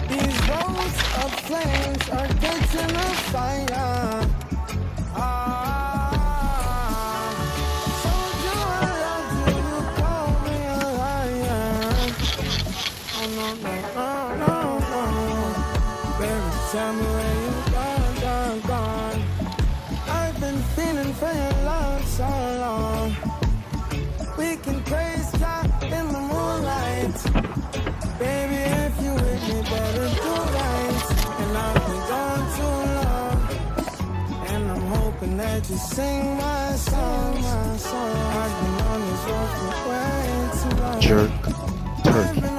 These roads of flames are catching a fire. Told you I loved you, you called me a liar. Oh no, no, no, no, no. Baby, tell me where you gone. I've been feeling for your love so long. We can praise God in the moonlight. Baby, if you with me, better do right. And I've been gone too long, and I'm hoping that you sing my song. I've been on this road for way too long. Jerk Turkey.